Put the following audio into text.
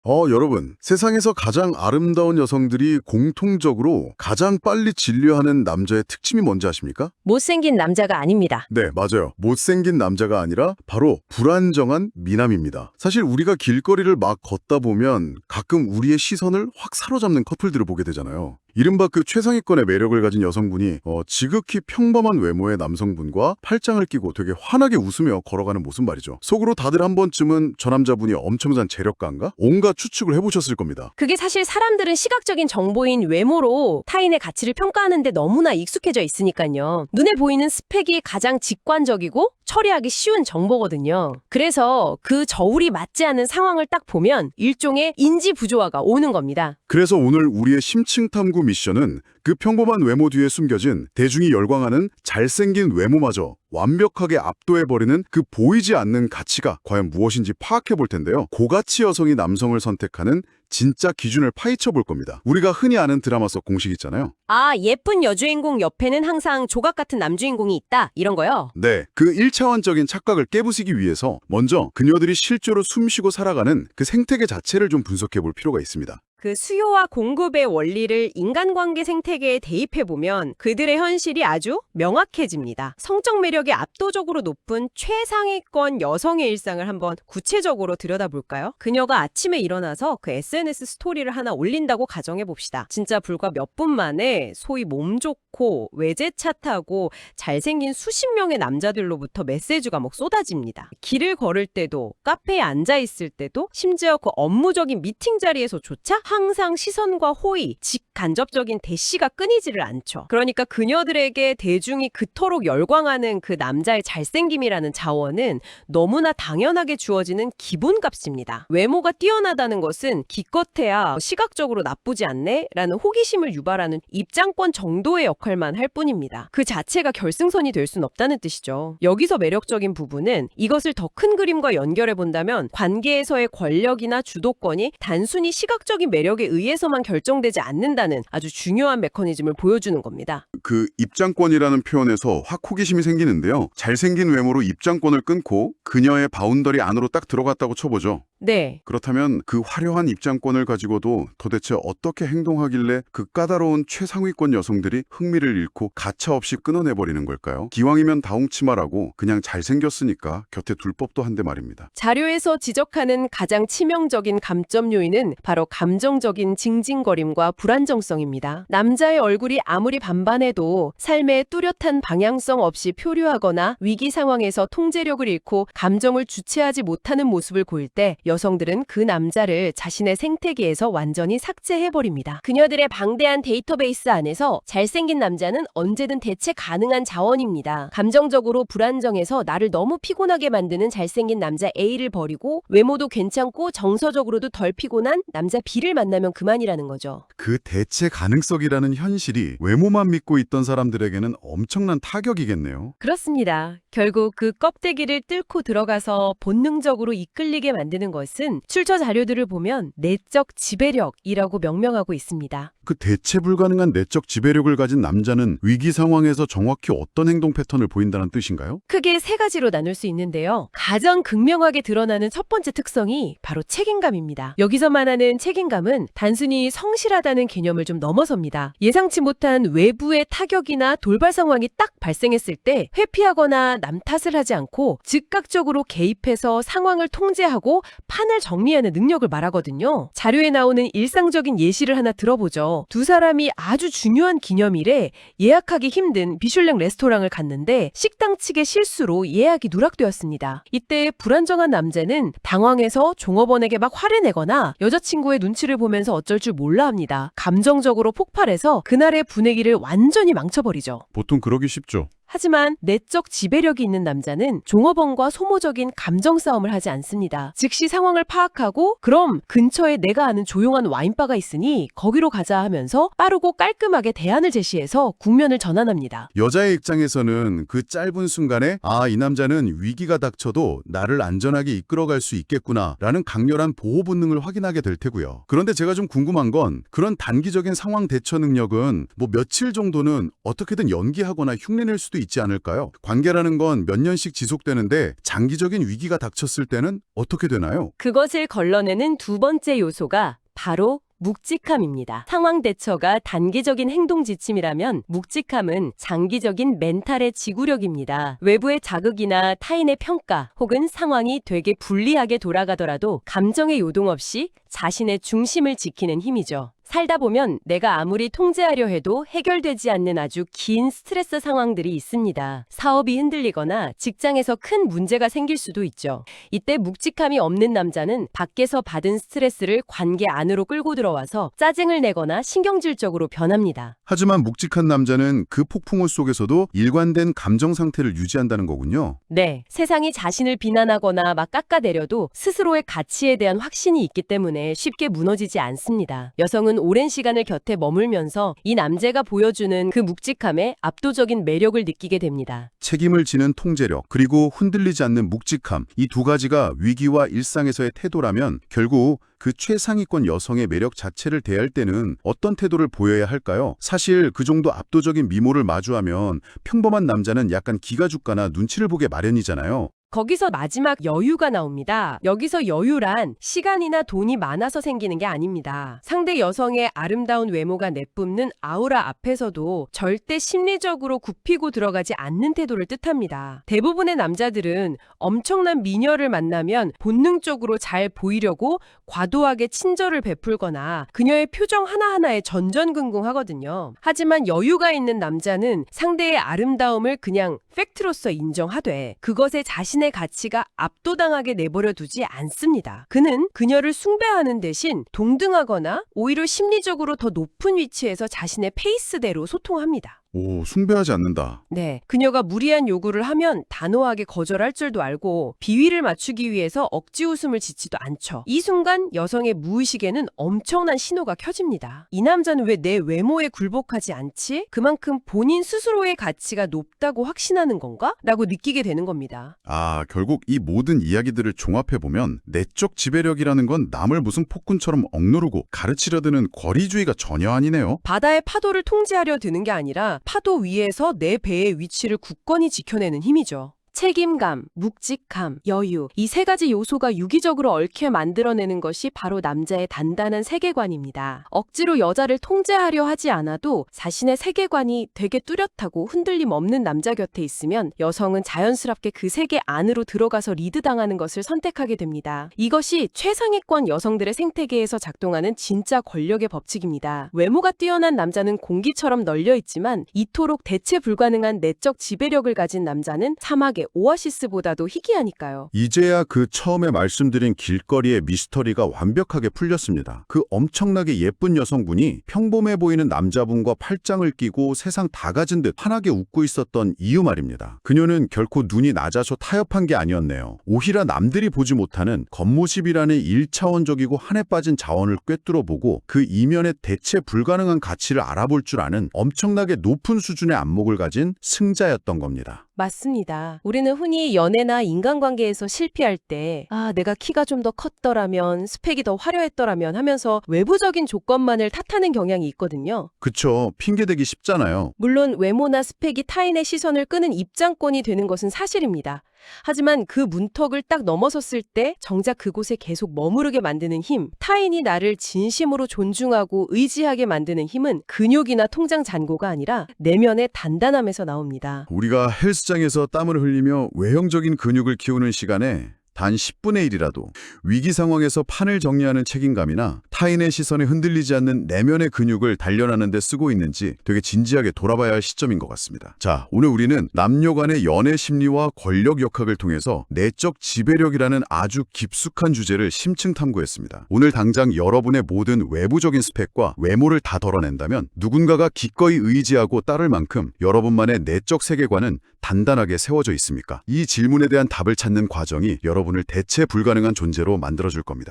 여러분, 세상에서 가장 아름다운 여성들이 공통적으로 가장 빨리 진료하는 남자의 특징이 뭔지 아십니까? 못생긴 남자가 아닙니다. 네, 맞아요. 못생긴 남자가 아니라 바로 불안정한 미남입니다. 사실 우리가 길거리를 막 걷다 보면 가끔 우리의 시선을 확 사로잡는 커플들을 보게 되잖아요. 이른바 그 최상위권의 매력을 가진 여성분이 지극히 평범한 외모의 남성분과 팔짱을 끼고 되게 환하게 웃으며 걸어가는 모습 말이죠. 속으로 다들 한 번쯤은 저 남자분이 엄청난 재력가인가? 온갖 추측을 해보셨을 겁니다. 그게 사실 사람들은 시각적인 정보인 외모로 타인의 가치를 평가하는데 너무나 익숙해져 있으니까요. 눈에 보이는 스펙이 가장 직관적이고 처리하기 쉬운 정보거든요. 그래서 그 저울이 맞지 않은 상황을 딱 보면 일종의 인지 부조화가 오는 겁니다. 그래서 오늘 우리의 심층 탐구 미션은 그 평범한 외모 뒤에 숨겨진 대중이 열광하는 잘생긴 외모마저 완벽하게 압도해버리는 그 보이지 않는 가치가 과연 무엇인지 파악해 볼 텐데요. 고가치 여성이 남성을 선택하는 진짜 기준을 파헤쳐 볼 겁니다. 우리가 흔히 아는 드라마 속 공식 있잖아요. 아, 예쁜 여주인공 옆에는 항상 조각 같은 남주인공이 있다. 이런 거요. 네, 그 1차원적인 착각을 깨부수기 위해서 먼저 그녀들이 실제로 숨쉬고 살아가는 그 생태계 자체를 좀 분석해 볼 필요가 있습니다. 그 수요와 공급의 원리를 인간관계 생태계에 대입해보면 그들의 현실이 아주 명확해집니다. 성적 매력이 압도적으로 높은 최상위권 여성의 일상을 한번 구체적으로 들여다볼까요? 그녀가 아침에 일어나서 그 SNS 스토리를 하나 올린다고 가정해봅시다. 진짜 불과 몇 분 만에 소위 몸 좋고 외제차 타고 잘생긴 수십 명의 남자들로부터 메시지가 막 쏟아집니다. 길을 걸을 때도 카페에 앉아있을 때도 심지어 그 업무적인 미팅 자리에서조차 항상 시선과 호의, 직간접적인 대시가 끊이지를 않죠. 그러니까 그녀들에게 대중이 그토록 열광하는 그 남자의 잘생김이라는 자원은 너무나 당연하게 주어지는 기본값입니다. 외모가 뛰어나다는 것은 기껏해야 시각적으로 나쁘지 않네? 라는 호기심을 유발하는 입장권 정도의 역할만 할 뿐입니다. 그 자체가 결승선이 될 순 없다는 뜻이죠. 여기서 매력적인 부분은 이것을 더 큰 그림과 연결해 본다면 관계에서의 권력이나 주도권이 단순히 시각적인 매력에 의해서만 결정되지 않는다는 아주 중요한 메커니즘을 보여주는 겁니다. 그 입장권이라는 표현에서 확 호기심이 생기는데요. 잘생긴 외모로 입장권을 끊고 그녀의 바운더리 안으로 딱 들어갔다고 쳐보죠. 네. 그렇다면 그 화려한 입장권을 가지고도 도대체 어떻게 행동하길래 그 까다로운 최상위권 여성들이 흥미를 잃고 가차없이 끊어내버리는 걸까요? 기왕이면 다홍치마라고 그냥 잘생겼으니까 곁에 둘 법도 한데 말입니다. 자료에서 지적하는 가장 치명적인 감점 요인은 바로 감정적인 징징거림과 불안정성입니다. 남자의 얼굴이 아무리 반반해도 삶의 뚜렷한 방향성 없이 표류하거나 위기 상황에서 통제력을 잃고 감정을 주체하지 못하는 모습을 보일 때 여성들은 그 남자를 자신의 생태계에서 완전히 삭제해버립니다. 그녀들의 방대한 데이터베이스 안에서 잘생긴 남자는 언제든 대체 가능한 자원입니다. 감정적으로 불안정해서 나를 너무 피곤하게 만드는 잘생긴 남자 A를 버리고 외모도 괜찮고 정서적으로도 덜 피곤한 남자 B를 만나면 그만이라는 거죠. 그 대체 가능성이라는 현실이 외모만 믿고 있던 사람들에게는 엄청난 타격이겠네요. 그렇습니다. 결국 그 껍데기를 뚫고 들어가서 본능적으로 이끌리게 만드는 것은 출처 자료들을 보면 내적 지배력이라고 명명하고 있습니다. 그 대체 불가능한 내적 지배력을 가진 남자는 위기 상황에서 정확히 어떤 행동 패턴을 보인다는 뜻인가요? 크게 세 가지로 나눌 수 있는데요. 가장 극명하게 드러나는 첫 번째 특성이 바로 책임감입니다. 여기서 말하는 책임감은 단순히 성실하다는 개념을 좀 넘어섭니다. 예상치 못한 외부의 타격이나 돌발 상황이 딱 발생했을 때 회피하거나 남 탓을 하지 않고 즉각적으로 개입해서 상황을 통제하고 판을 정리하는 능력을 말하거든요. 자료에 나오는 일상적인 예시를 하나 들어보죠. 두 사람이 아주 중요한 기념일에 예약하기 힘든 미슐랭 레스토랑을 갔는데 식당 측의 실수로 예약이 누락되었습니다. 이때 불안정한 남자는 당황해서 종업원에게 막 화를 내거나 여자친구의 눈치를 보면서 어쩔 줄 몰라 합니다. 감정적으로 폭발해서 그날의 분위기를 완전히 망쳐버리죠. 보통 그러기 쉽죠. 하지만 내적 지배력이 있는 남자는 종업원과 소모적인 감정 싸움을 하지 않습니다. 즉시 상황을 파악하고 그럼 근처에 내가 아는 조용한 와인바가 있으니 거기로 가자 하면서 빠르고 깔끔하게 대안을 제시해서 국면을 전환합니다. 여자의 입장에서는 그 짧은 순간에 이 남자는 위기가 닥쳐도 나를 안전하게 이끌어갈 수 있겠구나 라는 강렬한 보호 본능을 확인하게 될 테고요. 그런데 제가 좀 궁금한 건 그런 단기적인 상황 대처 능력은 며칠 정도는 어떻게든 연기하거나 흉내낼 수도 있지 않을까요? 관계라는 건 몇 년씩 지속되는데 장기적인 위기가 닥쳤을 때는 어떻게 되나요? 그것을 걸러내는 두 번째 요소가 바로 묵직함입니다. 상황 대처가 단기적인 행동 지침이라면 묵직함은 장기적인 멘탈의 지구력입니다. 외부의 자극이나 타인의 평가 혹은 상황이 되게 불리하게 돌아가더라도 감정의 요동 없이 자신의 중심을 지키는 힘이죠. 살다 보면 내가 아무리 통제하려 해도 해결되지 않는 아주 긴 스트레스 상황들이 있습니다. 사업이 흔들리거나 직장에서 큰 문제가 생길 수도 있죠. 이때 묵직함이 없는 남자는 밖에서 받은 스트레스를 관계 안으로 끌고 들어와서 짜증을 내거나 신경질적으로 변합니다. 하지만 묵직한 남자는 그 폭풍우 속에서도 일관된 감정 상태를 유지한다는 거군요. 네, 세상이 자신을 비난하거나 막 깎아내려도 스스로의 가치에 대한 확신이 있기 때문에 쉽게 무너지지 않습니다. 여성은 오랜 시간을 곁에 머물면서 이 남자가 보여주는 그 묵직함에 압도적인 매력을 느끼게 됩니다. 책임을 지는 통제력, 그리고 흔들리지 않는 묵직함, 이 두 가지가 위기와 일상에서의 태도라면 결국 그 최상위권 여성의 매력 자체를 대할 때는 어떤 태도를 보여야 할까요? 사실 그 정도 압도적인 미모를 마주하면 평범한 남자는 약간 기가 죽거나 눈치를 보게 마련이잖아요. 거기서 마지막 여유가 나옵니다. 여기서 여유란 시간이나 돈이 많아서 생기는 게 아닙니다. 상대 여성의 아름다운 외모가 내뿜는 아우라 앞에서도 절대 심리적으로 굽히고 들어가지 않는 태도를 뜻합니다. 대부분의 남자들은 엄청난 미녀를 만나면 본능적으로 잘 보이려고 과도하게 친절을 베풀거나 그녀의 표정 하나하나에 전전긍긍하거든요. 하지만 여유가 있는 남자는 상대의 아름다움을 그냥 팩트로서 인정하되 그것에 자신의 가치가 압도당하게 내버려 두지 않습니다. 그는 그녀를 숭배하는 대신 동등하거나 오히려 심리적으로 더 높은 위치에서 자신의 페이스대로 소통합니다. 오, 숭배하지 않는다. 네, 그녀가 무리한 요구를 하면 단호하게 거절할 줄도 알고 비위를 맞추기 위해서 억지 웃음을 짓지도 않죠. 이 순간 여성의 무의식에는 엄청난 신호가 켜집니다. 이 남자는 왜 내 외모에 굴복하지 않지? 그만큼 본인 스스로의 가치가 높다고 확신하는 건가? 라고 느끼게 되는 겁니다. 아, 결국 이 모든 이야기들을 종합해보면 내적 지배력이라는 건 남을 무슨 폭군처럼 억누르고 가르치려 드는 권위주의가 전혀 아니네요. 바다의 파도를 통제하려 드는 게 아니라 파도 위에서 내 배의 위치를 굳건히 지켜내는 힘이죠. 책임감, 묵직함, 여유, 이 세 가지 요소가 유기적으로 얽혀 만들어내는 것이 바로 남자의 단단한 세계관입니다. 억지로 여자를 통제하려 하지 않아도 자신의 세계관이 되게 뚜렷하고 흔들림 없는 남자 곁에 있으면 여성은 자연스럽게 그 세계 안으로 들어가서 리드당하는 것을 선택하게 됩니다. 이것이 최상위권 여성들의 생태계에서 작동하는 진짜 권력의 법칙입니다. 외모가 뛰어난 남자는 공기처럼 널려 있지만 이토록 대체 불가능한 내적 지배력을 가진 남자는 사막의 오아시스보다도 희귀하니까요. 이제야 그 처음에 말씀드린 길거리의 미스터리가 완벽하게 풀렸습니다. 그 엄청나게 예쁜 여성분이 평범해 보이는 남자분과 팔짱을 끼고 세상 다 가진 듯 환하게 웃고 있었던 이유 말입니다. 그녀는 결코 눈이 낮아서 타협한 게 아니었네요. 오히려 남들이 보지 못하는 겉모습이라는 1차원적이고 한에 빠진 자원을 꿰뚫어보고 그 이면의 대체 불가능한 가치를 알아볼 줄 아는 엄청나게 높은 수준의 안목을 가진 승자였던 겁니다. 맞습니다. 우리는 흔히 연애나 인간관계에서 실패할 때 내가 키가 좀 더 컸더라면, 스펙이 더 화려했더라면 하면서 외부적인 조건만을 탓하는 경향이 있거든요. 그쵸. 핑계대기 쉽잖아요. 물론 외모나 스펙이 타인의 시선을 끄는 입장권이 되는 것은 사실입니다. 하지만 그 문턱을 딱 넘어섰을 때 정작 그곳에 계속 머무르게 만드는 힘, 타인이 나를 진심으로 존중하고 의지하게 만드는 힘은 근육이나 통장 잔고가 아니라 내면의 단단함에서 나옵니다. 우리가 헬스장에서 땀을 흘리며 외형적인 근육을 키우는 시간에 단 10분의 1이라도 위기 상황에서 판을 정리하는 책임감이나 타인의 시선에 흔들리지 않는 내면의 근육을 단련하는 데 쓰고 있는지 되게 진지하게 돌아봐야 할 시점인 것 같습니다. 자, 오늘 우리는 남녀 간의 연애 심리와 권력 역학을 통해서 내적 지배력이라는 아주 깊숙한 주제를 심층 탐구했습니다. 오늘 당장 여러분의 모든 외부적인 스펙과 외모를 다 덜어낸다면 누군가가 기꺼이 의지하고 따를 만큼 여러분만의 내적 세계관은 단단하게 세워져 있습니까? 이 질문에 대한 답을 찾는 과정이 여러분을 대체 불가능한 존재로 만들어줄 겁니다.